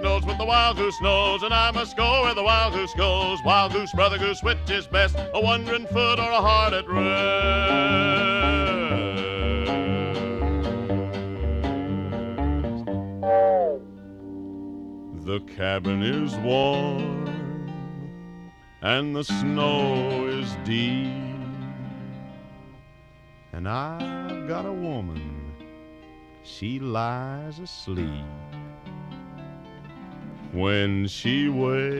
duck knows what the wild goose knows, and I must go where the wild goose goes. Wild goose, brother goose, which is best, a wandering foot or a heart at rest? The cabin is warm and the snow is deep, and I've got a woman, she lies asleep. When she wakes